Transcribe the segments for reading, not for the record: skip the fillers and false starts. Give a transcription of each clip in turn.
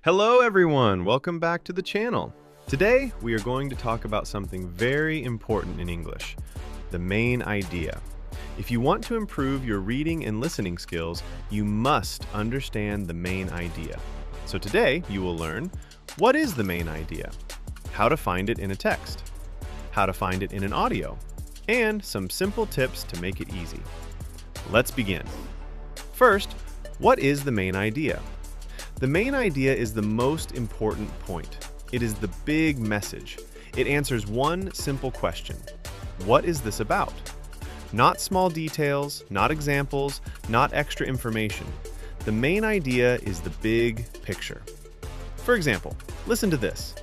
Hello everyone, welcome back to the channel. Today we are going to talk about something very important in English, the main idea. If you want to improve your reading and listening skills, you must understand the main idea. So today you will learn what is the main idea, how to find it in a text, how to find it in an audio, and some simple tips to make it easy. Let's begin. First, what is the main idea? The main idea is the most important point. It is the big message. It answers one simple question. What is this about? Not small details, not examples, not extra information. The main idea is the big picture. For example, listen to this.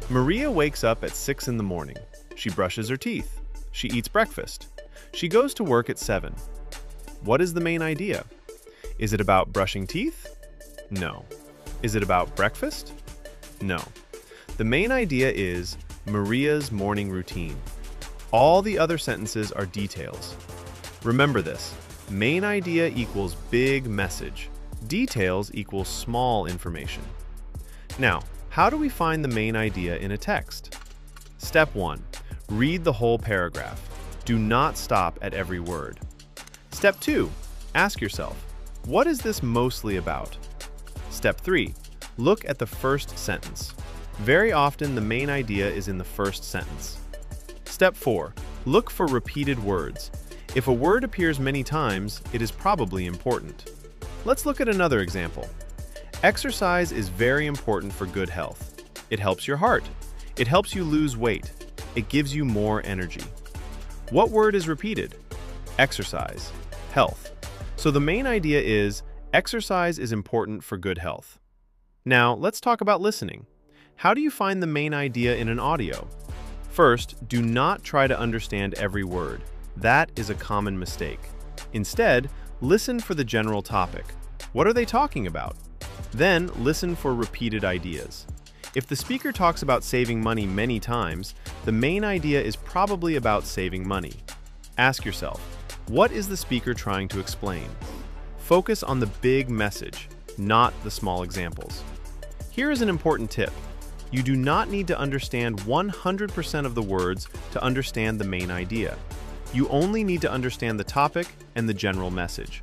Maria wakes up at 6 in the morning. She brushes her teeth. She eats breakfast. She goes to work at 7. What is the main idea? Is it about brushing teeth? No. Is it about breakfast? No. The main idea is Maria's morning routine. All the other sentences are details. Remember this. Main idea equals big message. Details equals small information. Now, how do we find the main idea in a text? Step 1. Read the whole paragraph. Do not stop at every word. Step 2. Ask yourself, what is this mostly about? Step 3. Look at the first sentence. Very often, the main idea is in the first sentence. Step 4. Look for repeated words. If a word appears many times, it is probably important. Let's look at another example. Exercise is very important for good health. It helps your heart. It helps you lose weight. It gives you more energy. What word is repeated? Exercise. Health. So the main idea is exercise is important for good health. Now, let's talk about listening. How do you find the main idea in an audio? First, do not try to understand every word. That is a common mistake. Instead, listen for the general topic. What are they talking about? Then, listen for repeated ideas. If the speaker talks about saving money many times, the main idea is probably about saving money. Ask yourself, what is the speaker trying to explain? Focus on the big message, not the small examples. Here is an important tip. You do not need to understand 100% of the words to understand the main idea. You only need to understand the topic and the general message.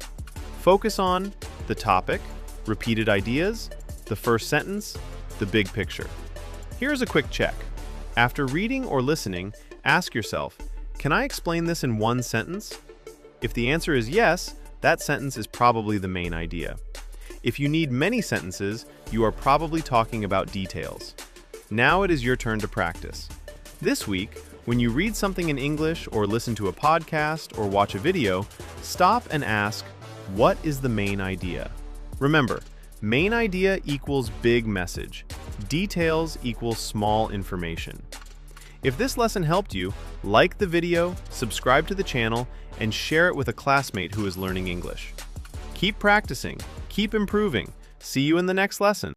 Focus on the topic, repeated ideas, the first sentence, the big picture. Here's a quick check. After reading or listening, ask yourself, can I explain this in one sentence? If the answer is yes, that sentence is probably the main idea. If you need many sentences, you are probably talking about details. Now it is your turn to practice. This week, when you read something in English or listen to a podcast or watch a video, stop and ask, what is the main idea? Remember, main idea equals big message. Details equals small information. If this lesson helped you, like the video, subscribe to the channel, and share it with a classmate who is learning English. Keep practicing, keep improving. See you in the next lesson.